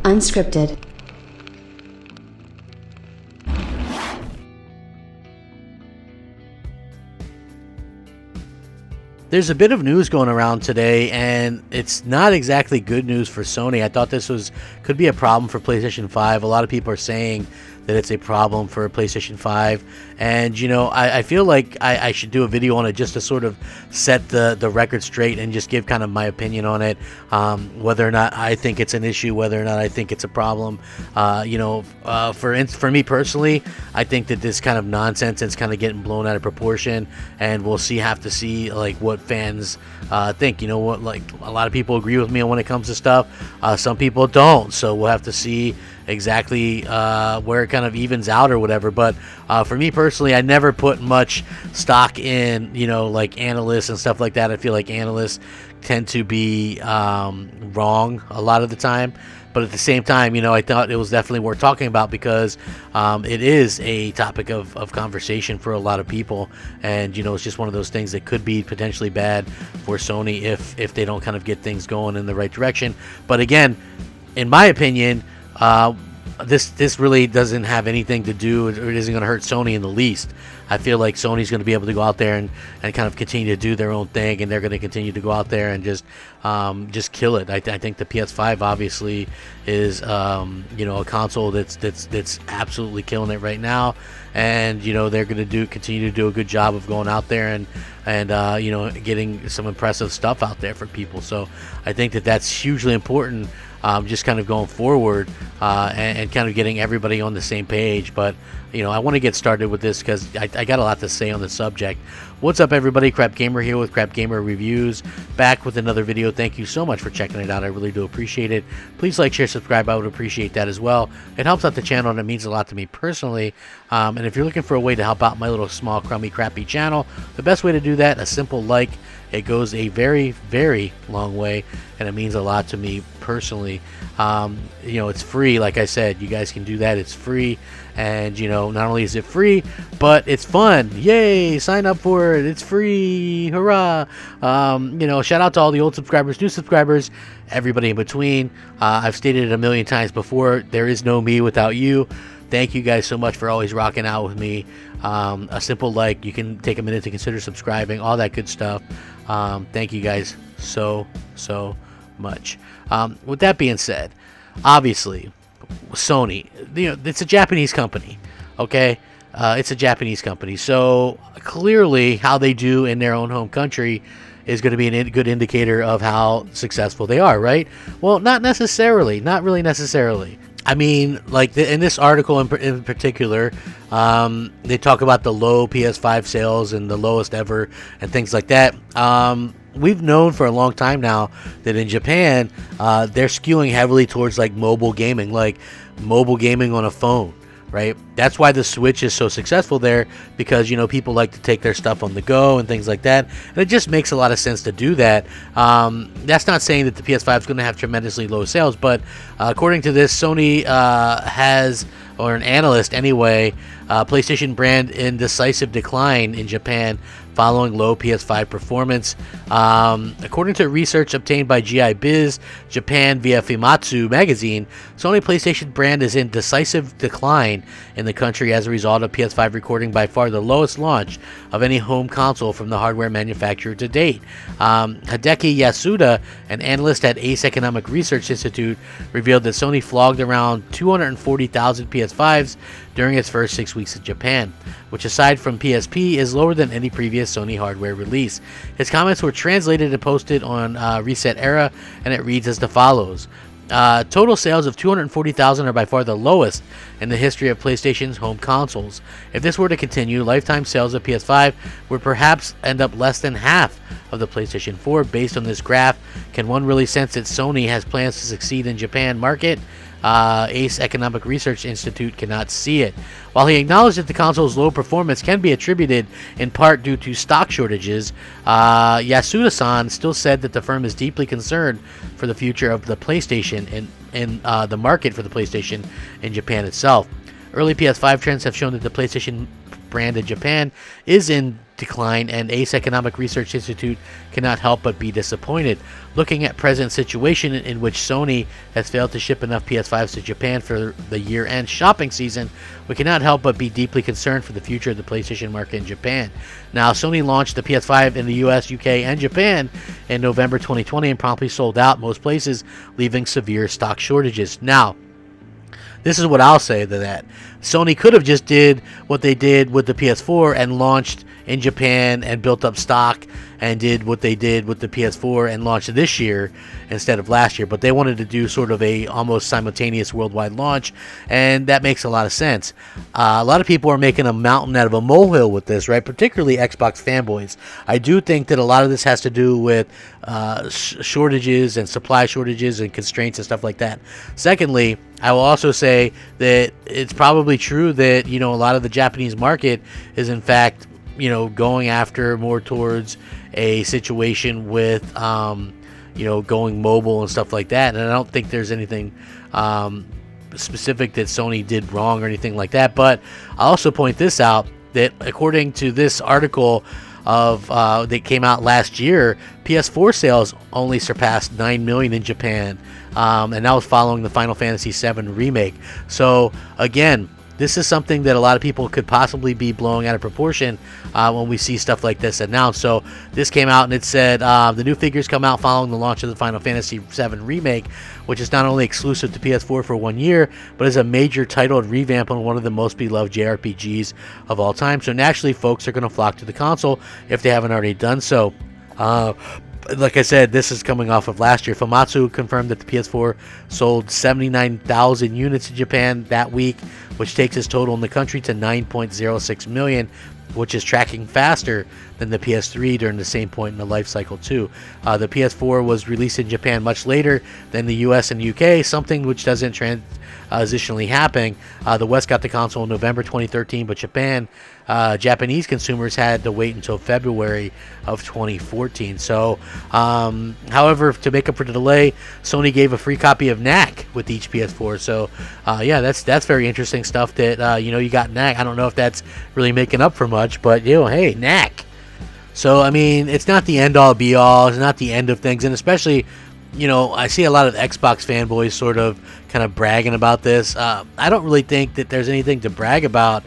Unscripted. There's a bit of news going around today, and it's not exactly good news for Sony. I thought this could be a problem for PlayStation 5. A lot of people are saying that it's a problem for PlayStation 5, and you know, I feel like I should do a video on it just to sort of set the record straight and just give kind of my opinion on it, whether or not I think it's an issue, whether or not I think it's a problem. For me personally, I think that this kind of nonsense is kind of getting blown out of proportion, and we'll have to see like what fans think. You know what, like a lot of people agree with me when it comes to stuff, some people don't, so we'll have to see exactly where it kind of evens out or whatever. But for me personally, I never put much stock in, you know, like analysts and stuff like that. I feel like analysts tend to be wrong a lot of the time. But at the same time, you know, I thought it was definitely worth talking about because it is a topic of conversation for a lot of people. And, you know, it's just one of those things that could be potentially bad for Sony if they don't kind of get things going in the right direction. But again, in my opinion, this really doesn't have anything to do, or it isn't going to hurt Sony in the least. I feel like Sony's going to be able to go out there and kind of continue to do their own thing, and they're going to continue to go out there and just kill it. I think the PS5 obviously is you know, a console that's absolutely killing it right now, and you know, they're going to continue to do a good job of going out there and you know, getting some impressive stuff out there for people. So I think that's hugely important. Just kind of going forward and kind of getting everybody on the same page. But you know, I want to get started with this because I got a lot to say on the subject. What's up, everybody? Crapgamer here with Crapgamer Reviews, back with another video. Thank you so much for checking it out. I really do appreciate it. Please like, share, subscribe. I would appreciate that as well. It helps out the channel and it means a lot to me personally. And if you're looking for a way to help out my little small crummy crappy channel, the best way to do that, a simple like. It goes a very, very long way, and it means a lot to me personally. You know, it's free. Like I said, you guys can do that. It's free, and you know, not only is it free, but it's fun. Yay! Sign up for it. It's free. Hurrah! You know, shout out to all the old subscribers, new subscribers, everybody in between. I've stated it a million times before. There is no me without you. Thank you guys so much for always rocking out with me. A simple like, you can take a minute to consider subscribing, all that good stuff. Thank you guys so much. With that being said, obviously, Sony, you know, it's a Japanese company, okay? It's a Japanese company, so clearly how they do in their own home country is going to be a good indicator of how successful they are, right? Well, not necessarily, not really necessarily. I mean, like in this article in particular, they talk about the low PS5 sales and the lowest ever and things like that. We've known for a long time now that in Japan, they're skewing heavily towards like mobile gaming on a phone, right? That's why the Switch is so successful there, because, you know, people like to take their stuff on the go and things like that, and it just makes a lot of sense to do that. That's not saying that the PS5 is going to have tremendously low sales, but according to this, Sony has, or an analyst anyway, PlayStation brand in decisive decline in Japan following low PS5 performance. According to research obtained by GI Biz Japan via Famitsu magazine, Sony PlayStation brand is in decisive decline in the country as a result of PS5 recording by far the lowest launch of any home console from the hardware manufacturer to date. Hideki Yasuda, an analyst at Ace Economic Research Institute, revealed that Sony flogged around 240,000 PS5s during its first 6 weeks in Japan, which aside from PSP is lower than any previous Sony hardware release. His comments were translated and posted on Reset Era, and it reads as follows. Total sales of 240,000 are by far the lowest in the history of PlayStation's home consoles. If this were to continue, lifetime sales of PS5 would perhaps end up less than half of the PlayStation 4. Based on this graph, can one really sense that Sony has plans to succeed in Japan market? Ace Economic Research Institute cannot see it. While he acknowledged that the console's low performance can be attributed in part due to stock shortages, Yasuda-san still said that the firm is deeply concerned for the future of the PlayStation and the market for the PlayStation in Japan itself. Early PS5 trends have shown that the PlayStation brand in Japan is in decline, and Ace Economic Research Institute cannot help but be disappointed. Looking at present situation in which Sony has failed to ship enough PS5s to Japan for the year-end shopping season, we cannot help but be deeply concerned for the future of the PlayStation market in Japan. Now, Sony launched the PS5 in the US, UK, and Japan in November 2020 and promptly sold out most places, leaving severe stock shortages. Now, this is what I'll say to that. Sony could have just did what they did with the PS4 and launched in Japan and built up stock, and did what they did with the PS4 and launched this year instead of last year. But they wanted to do sort of a almost simultaneous worldwide launch, and that makes a lot of sense. A lot of people are making a mountain out of a molehill with this, right? Particularly Xbox fanboys. I do think that a lot of this has to do with shortages and supply shortages and constraints and stuff like that. Secondly, I will also say that it's probably true that, a lot of the Japanese market is in fact, going after more towards a situation with, going mobile and stuff like that. And I don't think there's anything specific that Sony did wrong or anything like that. But I'll also point this out, that according to this article that came out last year, PS4 sales only surpassed 9 million in Japan. And that was following the Final Fantasy VII remake. So again, this is something that a lot of people could possibly be blowing out of proportion when we see stuff like this announced. So this came out and it said the new figures come out following the launch of the Final Fantasy VII remake, which is not only exclusive to PS4 for 1 year, but is a major titled revamp on one of the most beloved JRPGs of all time. So naturally, folks are going to flock to the console if they haven't already done so. Like I said, this is coming off of last year. Famitsu confirmed that the PS4 sold 79,000 units in Japan that week, which takes its total in the country to 9.06 million, which is tracking faster than the PS3 during the same point in the life cycle too. The PS4 was released in Japan much later than the US and UK, something which doesn't transitionally happen. The West got the console in November 2013, but Japanese consumers had to wait until February of 2014. So, however, to make up for the delay, Sony gave a free copy of Knack with each PS4. So, yeah, that's very interesting stuff that, you got Knack. I don't know if that's really making up for much, but, hey, Knack. So, I mean, it's not the end-all, be-all. It's not the end of things. And especially, I see a lot of Xbox fanboys sort of kind of bragging about this. I don't really think that there's anything to brag about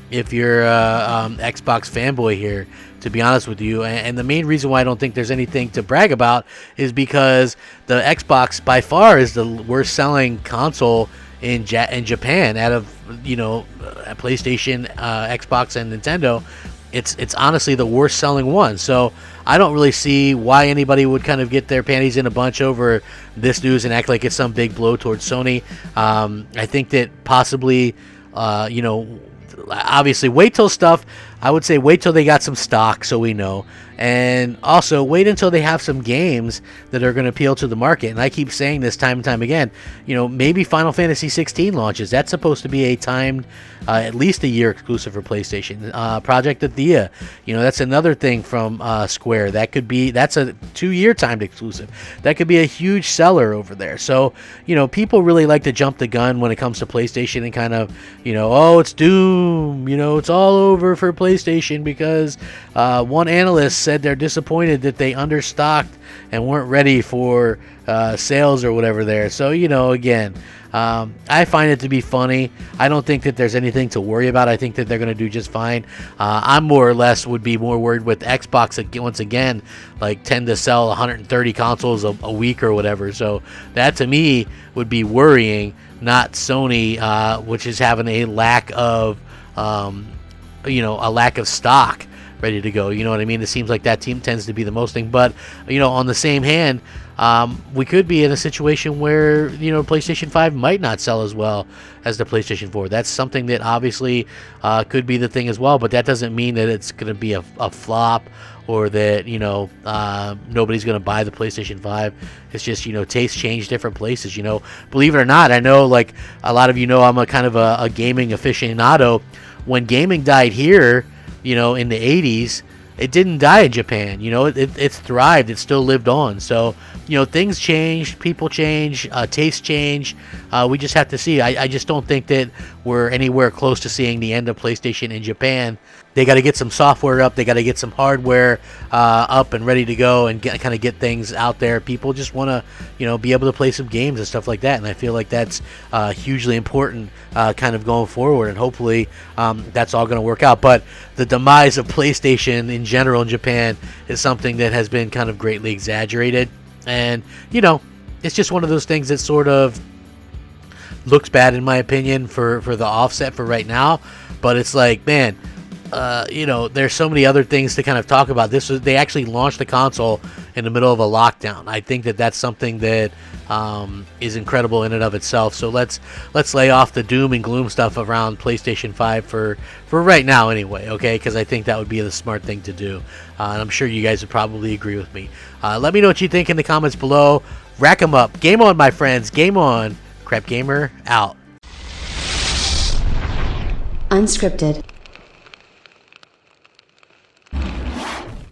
if you're a Xbox fanboy here, to be honest with you. And the main reason why I don't think there's anything to brag about is because the Xbox by far is the worst selling console in Japan out of, PlayStation, Xbox, and Nintendo. It's honestly the worst selling one. So I don't really see why anybody would kind of get their panties in a bunch over this news and act like it's some big blow towards Sony. I think that possibly, obviously wait till they got some stock so we know. And also wait until they have some games that are going to appeal to the market. And I keep saying this time and time again, maybe Final Fantasy 16 launches. That's supposed to be a timed, at least a year exclusive for PlayStation. Project Athia, that's another thing from Square. That's a 2-year timed exclusive. That could be a huge seller over there. So, people really like to jump the gun when it comes to PlayStation and kind of, it's doom, it's all over for PlayStation because one analyst said they're disappointed that they understocked and weren't ready for sales or whatever there. So, again, I find it to be funny. I don't think that there's anything to worry about. I think that they're going to do just fine. I'm more or less would be more worried with Xbox once again, like tend to sell 130 consoles a week or whatever. So that to me would be worrying, not Sony, which is having a lack of, stock ready to go. You know what I mean? It seems like that team tends to be the most thing. But, on the same hand, we could be in a situation where, PlayStation 5 might not sell as well as the PlayStation 4. That's something that obviously could be the thing as well. But that doesn't mean that it's going to be a flop or that, nobody's going to buy the PlayStation 5. It's just, tastes change different places, Believe it or not, I know, like, a lot of I'm a kind of a gaming aficionado. When gaming died here, in the 80s, it didn't die in Japan. It's thrived. It still lived on. So you know, things change, people change, tastes change. We just have to see. I just don't think that we're anywhere close to seeing the end of PlayStation in Japan. They got to get some software up. They got to get some hardware up and ready to go, and kind of get things out there. People just want to, you know, be able to play some games and stuff like that. And I feel like that's hugely important, kind of going forward. And hopefully, that's all going to work out. But the demise of PlayStation in general in Japan is something that has been kind of greatly exaggerated. And, you know, it's just one of those things that sort of looks bad, in my opinion, for the offset for right now. But it's like, man, you know, there's so many other things to kind of talk about. They actually launched the console in the middle of a lockdown. I think that that's something that is incredible in and of itself. So let's lay off the doom and gloom stuff around PlayStation 5 for right now anyway, okay? Because I think that would be the smart thing to do. And I'm sure you guys would probably agree with me. Let me know what you think in the comments below. Rack 'em up. Game on, my friends. Game on. Crapgamer out. Unscripted.